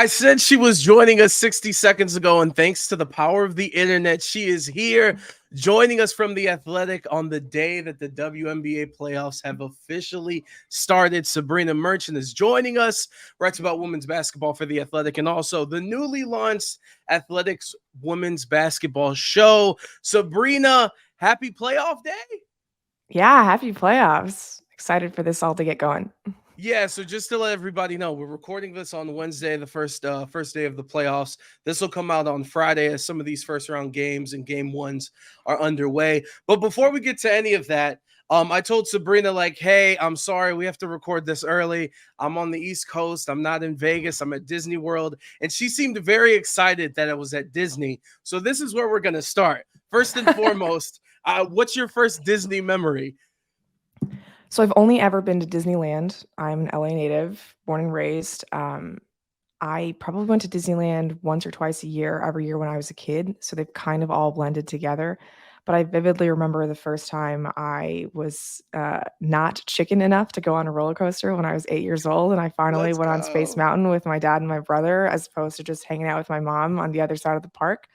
I said she was joining us 60 seconds ago, and thanks to the power of the internet, she is here joining us from The Athletic on the day that the WNBA playoffs have officially started. Sabreena Merchant is joining us, writes about women's basketball for The Athletic and also the newly launched Athletics Women's Basketball Show. Sabreena, happy playoff day. Yeah, happy playoffs. Excited for this all to get going. Yeah, so just to let everybody know, we're recording this on Wednesday, the first day of the playoffs. This will come out on Friday as some of these first round games and game ones are underway. But before we get to any of that, I told Sabreena, like, hey, I'm sorry, we have to record this early. I'm on the East Coast. I'm not in Vegas. I'm at Disney World. And she seemed very excited that I was at Disney. So this is where we're gonna start. First and foremost, what's your first Disney memory? So I've only ever been to Disneyland. I'm an LA native, born and raised. I probably went to Disneyland once or twice a year, every year when I was a kid. So they've kind of all blended together. But I vividly remember the first time I was not chicken enough to go on a roller coaster when I was 8 years old. And I finally Let's went on Space go. Mountain with my dad and my brother, as opposed to just hanging out with my mom on the other side of the park.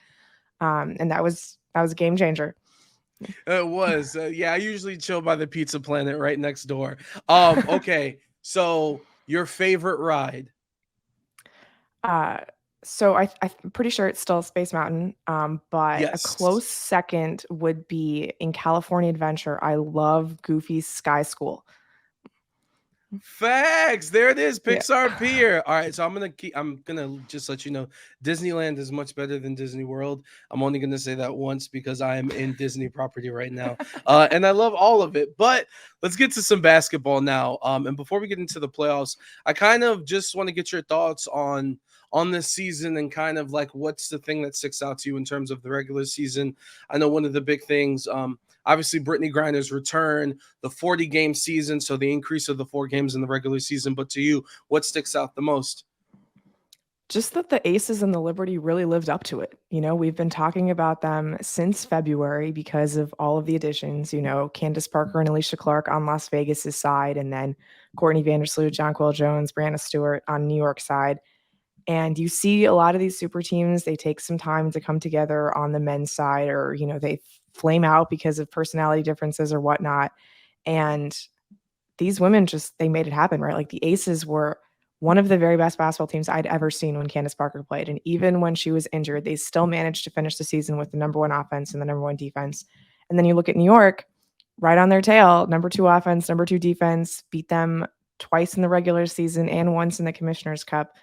And that was a game changer. It was. Yeah, I usually chill by the Pizza Planet right next door. Okay. So your favorite ride? Uh, so I'm pretty sure it's still Space Mountain, but a Yes. close second would be in California Adventure. I love Goofy's Sky School. Facts. There it is. Yeah. Pixar Pier. All right. So I'm gonna just let you know Disneyland is much better than Disney World. I'm only gonna say that once because I am in Disney property right now. And I love all of it. But let's get to some basketball now. And before we get into the playoffs, I kind of just want to get your thoughts on this season and kind of like what's the thing that sticks out to you in terms of the regular season. I know one of the big things, obviously Brittany Griner's return, the 40 game season, so the increase of the 4 games in the regular season. But to you, what sticks out the most? Just that the Aces and the Liberty really lived up to it. We've been talking about them since February because of all of the additions, Candace Parker and Alicia Clark on Las Vegas' side, and then Courtney Vandersloot, Jonquil Jones, Brianna Stewart on New York side. And you see a lot of these super teams, they take some time to come together on the men's side, or, they flame out because of personality differences or whatnot. And these women they made it happen, right? Like the Aces were one of the very best basketball teams I'd ever seen when Candace Parker played. And even when she was injured, they still managed to finish the season with the number one offense and the number one defense. And then you look at New York, right on their tail, number two offense, number two defense, beat them twice in the regular season and once in the Commissioner's Cup.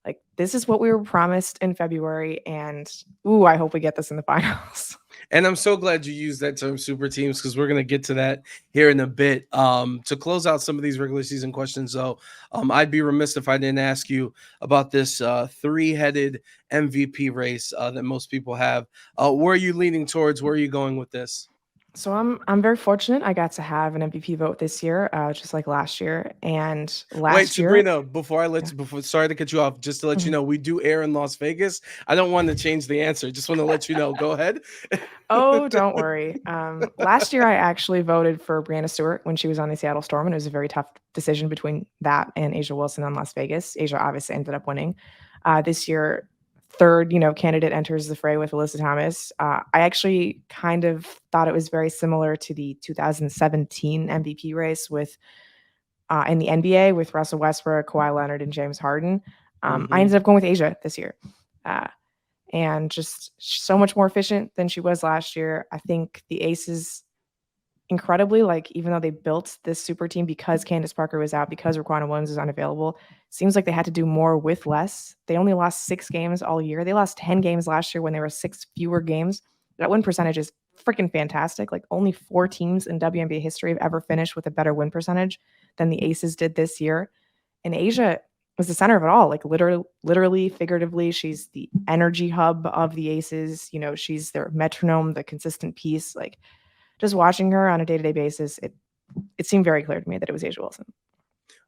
Like, this is what we were promised in February, and ooh, I hope we get this in the finals. And I'm so glad you used that term super teams because we're going to get to that here in a bit. To close out some of these regular season questions, though, I'd be remiss if I didn't ask you about this three-headed MVP race that most people have. Where are you leaning towards? Where are you going with this? So I'm very fortunate. I got to have an MVP vote this year, just like last year. And Wait, last year, Sabrina, before I let yeah. you, before sorry to cut you off, just to let you Mhm. know, we do air in Las Vegas. I don't want to change the answer. Just want to let you know. Go ahead. Oh, don't worry. Last year, I actually voted for Brianna Stewart when she was on the Seattle Storm, and it was a very tough decision between that and Asia Wilson on Las Vegas. Asia obviously ended up winning. This year, third, candidate enters the fray with Alyssa Thomas. I actually kind of thought it was very similar to the 2017 MVP race with in the NBA with Russell Westbrook, Kawhi Leonard, and James Harden. I Hmm. ended up going with Asia this year. Uh, and just so much more efficient than she was last year. I think the Aces incredibly, like, even though they built this super team because Candace Parker was out, because Raquana Williams was unavailable, seems like they had to do more with less. They only lost 6 games all year. They lost 10 games last year when there were 6 fewer games. That win percentage is freaking fantastic. Like, only 4 teams in WNBA history have ever finished with a better win percentage than the Aces did this year. And Asia was the center of it all, like literally, figuratively. She's the energy hub of the Aces. She's their metronome, the consistent piece. Like, just watching her on a day-to-day basis, it seemed very clear to me that it was Asia Wilson.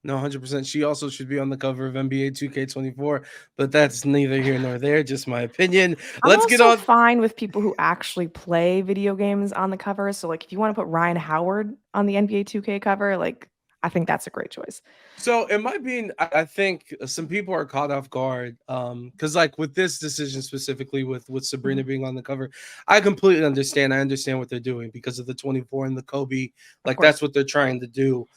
No, 100%. She also should be on the cover of NBA 2K24, but that's neither here nor there. Just my opinion. I'm Let's get also on. fine with people who actually play video games on the cover. So, like, if you want to put Ryan Howard on the NBA 2K cover, like, I think that's a great choice. So it might be. I think some people are caught off guard, because like with this decision specifically, with Mhm. Sabrina being on the cover, I completely understand. I understand what they're doing because of the 24 and the Kobe. Of Like course. that's what they're trying to do.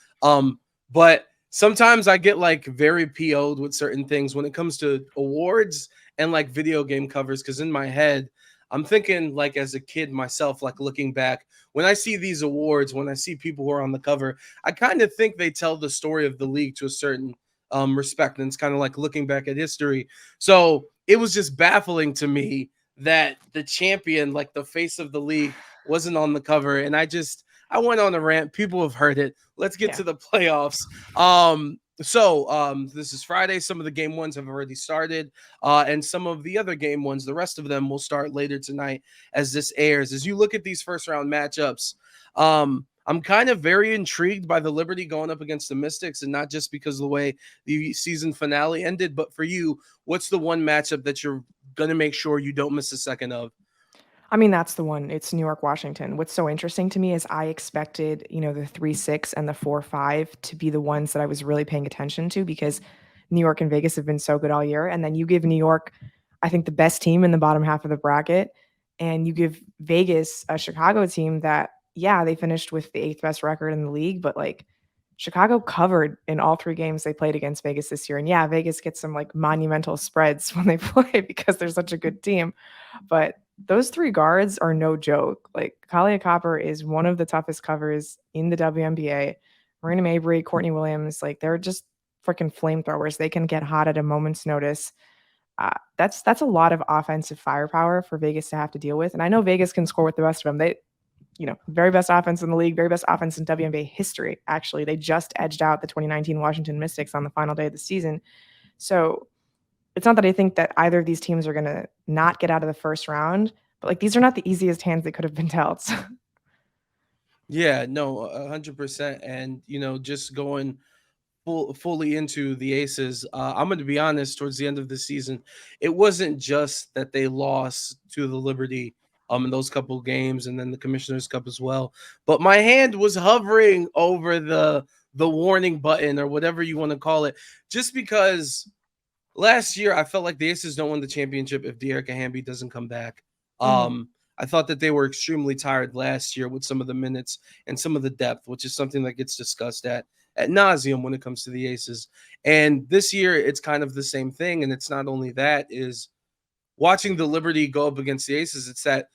But sometimes I get like very PO'd with certain things when it comes to awards and like video game covers. Because in my head, I'm thinking like as a kid myself, like looking back when I see these awards, when I see people who are on the cover, I kind of think they tell the story of the league to a certain respect. And it's kind of like looking back at history. So it was just baffling to me that the champion, like the face of the league, wasn't on the cover. And I went on a rant. People have heard it. Let's get Yeah. to the playoffs. This is Friday. Some of the game ones have already started. And some of the other game ones, the rest of them will start later tonight as this airs. As you look at these first round matchups, I'm kind of very intrigued by the Liberty going up against the Mystics, and not just because of the way the season finale ended, but for you, what's the one matchup that you're going to make sure you don't miss a second of? I mean, that's the one. It's New York, Washington. What's so interesting to me is I expected, the 3-6 and the 4-5 to be the ones that I was really paying attention to because New York and Vegas have been so good all year. And then you give New York, I think, the best team in the bottom half of the bracket. And you give Vegas a Chicago team that, yeah, they finished with the eighth best record in the league, but like Chicago covered in all three games they played against Vegas this year. And yeah, Vegas gets some like monumental spreads when they play because they're such a good team. But those three guards are no joke. Like Kalia Copper is one of the toughest covers in the WNBA. Marina Mabry, Courtney Williams, like they're just freaking flamethrowers. They can get hot at a moment's notice. That's a lot of offensive firepower for Vegas to have to deal with. And I know Vegas can score with the best of them. They, very best offense in the league, very best offense in WNBA history. Actually, they just edged out the 2019 Washington Mystics on the final day of the season. So it's not that I think that either of these teams are going to not get out of the first round, but like these are not the easiest hands that could have been dealt. Yeah, no, 100%. And just going fully into the Aces, I'm going to be honest. Towards the end of the season, it wasn't just that they lost to the Liberty in those couple games, and then the Commissioner's Cup as well. But my hand was hovering over the warning button or whatever you want to call it, just because last year I felt like the Aces don't win the championship if De'Erica Hamby doesn't come back. Mhm. I thought that they were extremely tired last year with some of the minutes and some of the depth, which is something that gets discussed at nauseum when it comes to the Aces. And this year, it's kind of the same thing. And it's not only that, is watching the Liberty go up against the Aces. It's that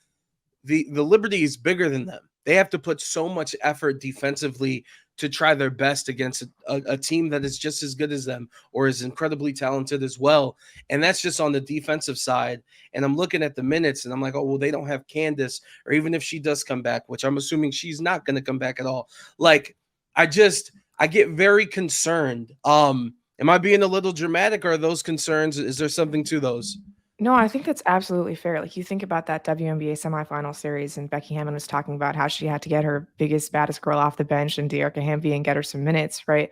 the Liberty is bigger than them. They have to put so much effort defensively to try their best against a team that is just as good as them or is incredibly talented as well. And that's just on the defensive side. And I'm looking at the minutes and I'm like, oh, well, they don't have Candace, or even if she does come back, which I'm assuming she's not going to come back at all. Like, I get very concerned. Am I being a little dramatic, or are those concerns? Is there something to those? No, I think that's absolutely fair. Like you think about that WNBA semifinal series, and Becky Hammon was talking about how she had to get her biggest, baddest girl off the bench and De'Erica Hamby and get her some minutes, right?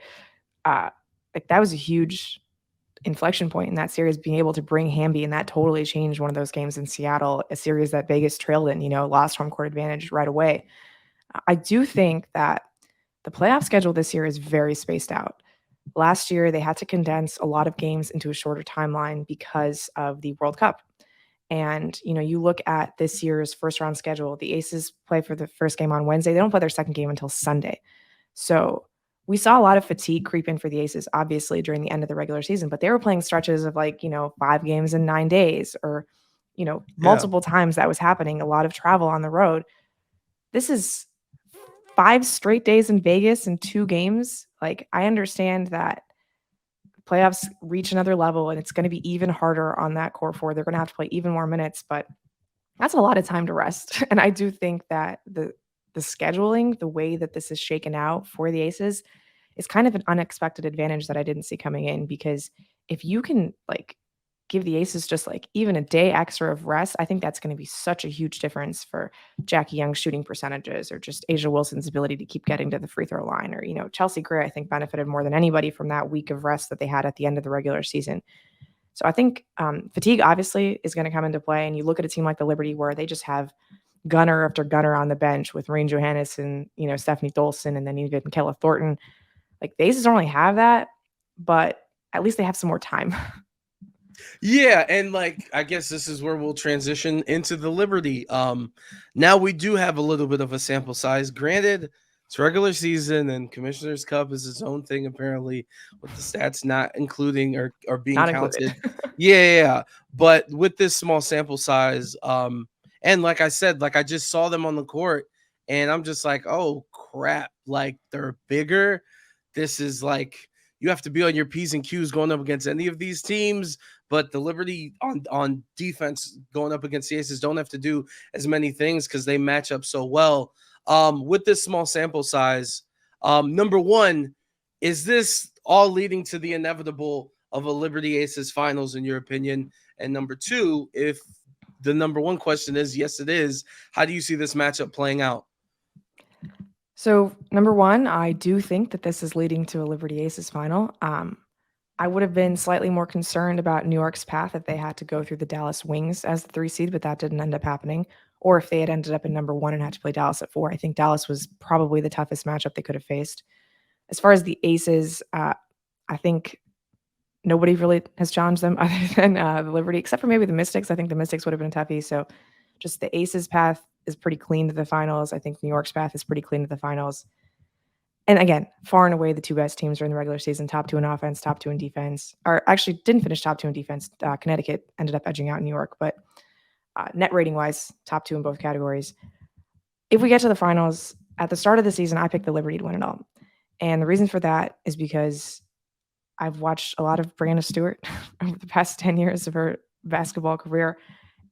Uh, like that was a huge inflection point in that series, being able to bring Hamby, and that totally changed one of those games in Seattle, a series that Vegas trailed in, lost home court advantage right away. I do think that the playoff schedule this year is very spaced out. Last year, they had to condense a lot of games into a shorter timeline because of the World Cup. And, you look at this year's first round schedule, the Aces play for the first game on Wednesday. They don't play their second game until Sunday. So we saw a lot of fatigue creep in for the Aces, obviously, during the end of the regular season, but they were playing stretches of like, 5 games in 9 days or, Yeah. multiple times that was happening, a lot of travel on the road. This is 5 straight days in Vegas and 2 games. Like, I understand that playoffs reach another level and it's going to be even harder on that core four. They're going to have to play even more minutes, but that's a lot of time to rest. And I do think that the scheduling, the way that this is shaken out for the Aces is kind of an unexpected advantage that I didn't see coming in because if you can like give the Aces just like even a day extra of rest, I think that's going to be such a huge difference for Jackie Young's shooting percentages or just Asia Wilson's ability to keep getting to the free throw line. Or, Chelsea Gray, I think, benefited more than anybody from that week of rest that they had at the end of the regular season. So I think fatigue obviously is going to come into play. And you look at a team like the Liberty where they just have gunner after gunner on the bench with Rain Johannes and, Stephanie Dolson and then even Kella Thornton. Like the Aces don't really have that, but at least they have some more time. Yeah, and like I guess this is where we'll transition into the Liberty. Now we do have a little bit of a sample size. Granted, it's regular season and Commissioner's Cup is its own thing apparently, with the stats not including or being Not included. counted. Yeah. But with this small sample size, and like I said, like I just saw them on the court and I'm just like, oh crap, like they're bigger. This is like you have to be on your P's and Q's going up against any of these teams, but the Liberty on defense going up against the Aces don't have to do as many things because they match up so well. With this small sample size, number one, is this all leading to the inevitable of a Liberty Aces finals in your opinion? And number two, if the number one question is yes, it is, how do you see this matchup playing out? So, number one, I do think that this is leading to a Liberty Aces final. I would have been slightly more concerned about New York's path if they had to go through the Dallas Wings as the 3 seed, but that didn't end up happening. Or if they had ended up in number one and had to play Dallas at 4. I think Dallas was probably the toughest matchup they could have faced. As far as the Aces, I think nobody really has challenged them other than the Liberty, except for maybe the Mystics. I think the Mystics would have been a toughie. So just the Aces path is pretty clean to the finals. I think New York's path is pretty clean to the finals. And again, far and away the two best teams during the regular season, top 2 in offense, top 2 in defense, or actually didn't finish top 2 in defense. Connecticut ended up edging out New York, but net rating wise, top 2 in both categories. If we get to the finals, at the start of the season, I picked the Liberty to win it all. And the reason for that is because I've watched a lot of Brianna Stewart over the past 10 years of her basketball career.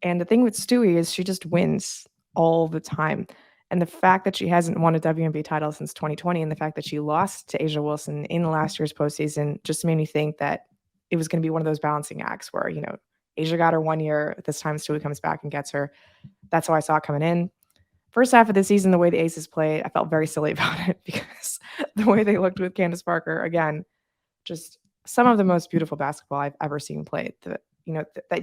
And the thing with Stewie is she just wins all the time. And the fact that she hasn't won a WNBA title since 2020 and the fact that she lost to Asia Wilson in last year's postseason just made me think that it was going to be one of those balancing acts where, Asia got her 1 year. This time Stewie comes back and gets her. That's how I saw it coming in. First half of the season, the way the Aces played, I felt very silly about it because the way they looked with Candace Parker, again, just some of the most beautiful basketball I've ever seen played. That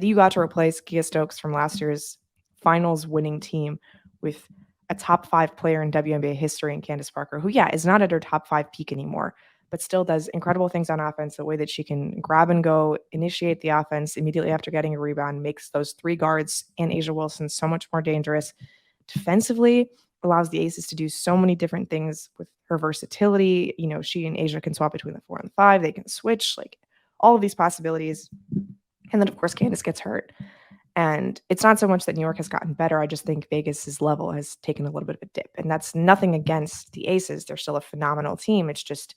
you got to replace Kia Stokes from last year's finals winning team with a top 5 player in WNBA history in Candace Parker, who, is not at her top 5 peak anymore, but still does incredible things on offense. The way that she can grab and go, initiate the offense immediately after getting a rebound, makes those 3 guards and Asia Wilson so much more dangerous. Defensively, allows the Aces to do so many different things with her versatility. She and Asia can swap between the 4 and the 5. They can switch, like all of these possibilities. And then, of course, Candace gets hurt. And it's not so much that New York has gotten better. I just think Vegas's level has taken a little bit of a dip. And that's nothing against the Aces. They're still a phenomenal team. It's just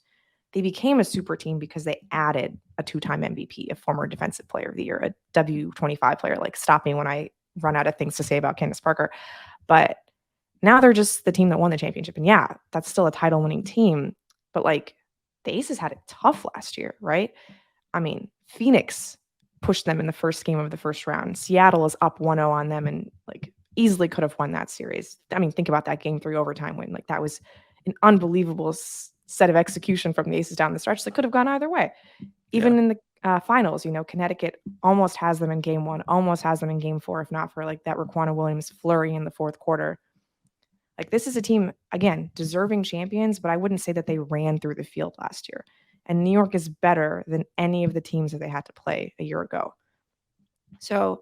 they became a super team because they added a 2-time MVP, a former Defensive Player of the Year, a W25 player. Like, stop me when I run out of things to say about Candace Parker. But now they're just the team that won the championship. And that's still a title winning team. But like the Aces had it tough last year, right? I mean, Phoenix pushed them in the first game of the first round. Seattle is up 1-0 on them and like easily could have won that series. I mean, think about that game 3 overtime win. Like that was an unbelievable set of execution from the Aces down the stretch that could have gone either way. Even in the finals, Connecticut almost has them in game 1, almost has them in game 4, if not for like that Raquana Williams flurry in the fourth quarter. Like this is a team, again, deserving champions, but I wouldn't say that they ran through the field last year. And New York is better than any of the teams that they had to play a year ago. So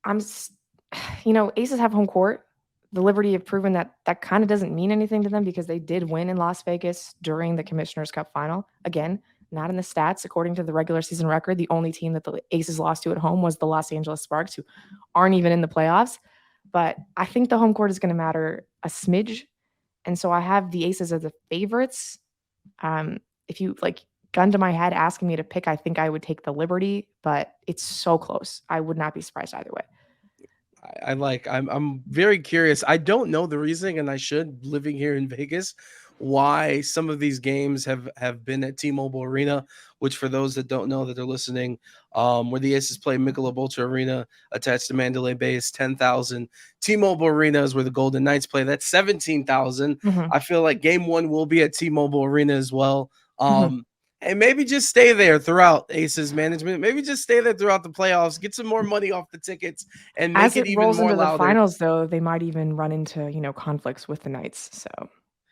Aces have home court. The Liberty have proven that that kind of doesn't mean anything to them because they did win in Las Vegas during the Commissioner's Cup final. Again, not in the stats. According to the regular season record, the only team that the Aces lost to at home was the Los Angeles Sparks, who aren't even in the playoffs. But I think the home court is going to matter a smidge. And so I have the Aces as the favorites. If you gun to my head asking me to pick, I think I would take the Liberty, but it's so close. I would not be surprised either way. I'm very curious. I don't know the reasoning, and I should, living here in Vegas, why some of these games have been at T-Mobile Arena, which for those that don't know that are listening, where the Aces play Michelob Ultra Arena attached to Mandalay Bay is 10,000. T-Mobile Arena is where the Golden Knights play. That's 17,000. Mm-hmm. I feel like game 1 will be at T-Mobile Arena as well. Mm-hmm. And maybe just stay there throughout Aces management. Maybe just stay there throughout the playoffs. Get some more money off the tickets and make As it it even rolls more into the louder. finals, though, they might even run into conflicts with the Knights. So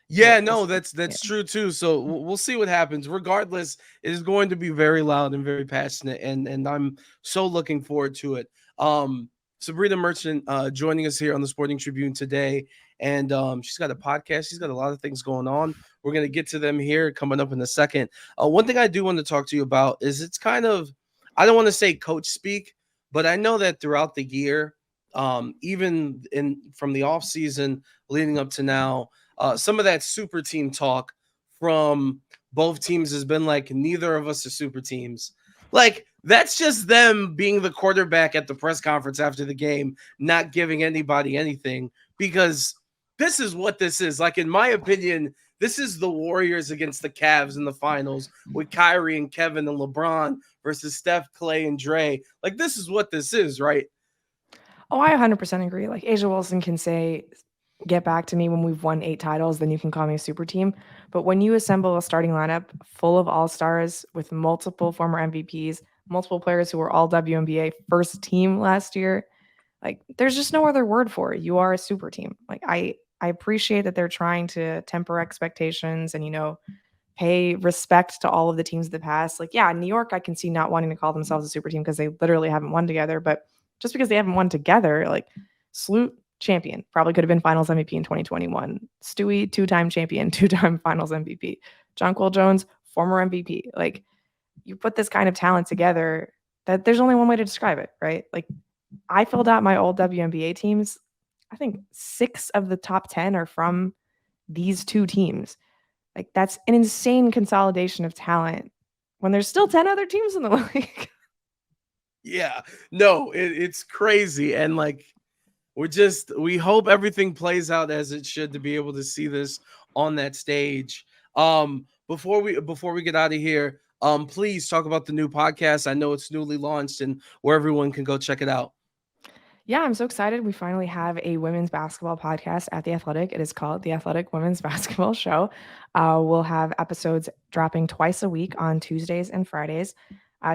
Yeah, We'll no, see. that's Yeah. true too. So we'll see what happens. Regardless, it is going to be very loud and very passionate, and I'm so looking forward to it. Sabrina Merchant joining us here on the Sporting Tribune today, and she's got a podcast. She's got a lot of things going on. We're gonna get to them here coming up in a second. One thing I do want to talk to you about is it's kind of, I don't want to say coach speak, but I know that throughout the year, even in from the off season leading up to now, some of that super team talk from both teams has been like, neither of us are super teams. Like, that's just them being the quarterback at the press conference after the game, not giving anybody anything, because this is what this is. Like, in my opinion, this is the Warriors against the Cavs in the finals with Kyrie and Kevin and LeBron versus Steph, Clay, and Dre. Like, this is what this is, right? Oh, I 100% agree. Like Asia Wilson can say, "Get back to me when we've won 8 titles, then you can call me a super team." But when you assemble a starting lineup full of all-stars with multiple former MVPs, multiple players who were all WNBA first team last year, like there's just no other word for it. You are a super team. Like I appreciate that they're trying to temper expectations and pay respect to all of the teams of the past. Like, yeah, New York, I can see not wanting to call themselves a super team because they literally haven't won together. But just because they haven't won together, like Sloot, champion, probably could have been finals MVP in 2021. Stewie, two-time champion, two-time finals MVP. Jonquil Jones, former MVP. Like, you put this kind of talent together that there's only one way to describe it, right? Like, I filled out my old WNBA teams. I think 6 of the top 10 are from these 2 teams. Like that's an insane consolidation of talent when there's still 10 other teams in the league. Yeah, no, it's crazy. And like, we hope everything plays out as it should to be able to see this on that stage. Before we get out of here, please talk about the new podcast. I know it's newly launched and where everyone can go check it out. Yeah, I'm so excited. We finally have a women's basketball podcast at The Athletic. It is called The Athletic Women's Basketball Show. We'll have episodes dropping twice a week on Tuesdays and Fridays.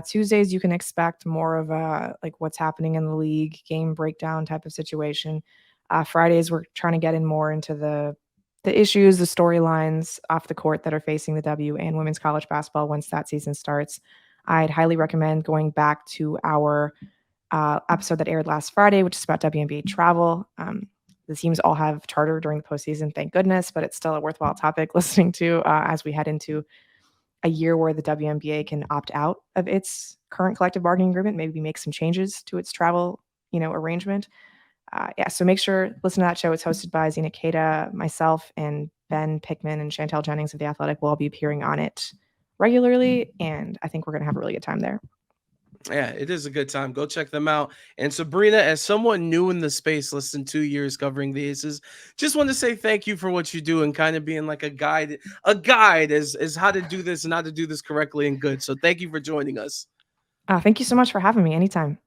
Tuesdays, you can expect more of a like what's happening in the league, game breakdown type of situation. Fridays, we're trying to get in more into the issues, the storylines off the court that are facing the W and women's college basketball once that season starts. I'd highly recommend going back to our episode that aired last Friday, which is about WNBA travel. The teams all have charter during the postseason, thank goodness, but it's still a worthwhile topic listening to as we head into a year where the WNBA can opt out of its current collective bargaining agreement, maybe make some changes to its travel, arrangement. Yeah, so make sure listen to that show. It's hosted by Zena Kada, myself, and Ben Pickman and Chantel Jennings of The Athletic will all be appearing on it regularly, and I think we're going to have a really good time there. Yeah, it is a good time. Go check them out. And Sabrina, as someone new in the space, less than 2 years covering the Aces, just want to say thank you for what you do and kind of being like a guide as how to do this and how to do this correctly and good. So thank you for joining us. Thank you so much for having me anytime.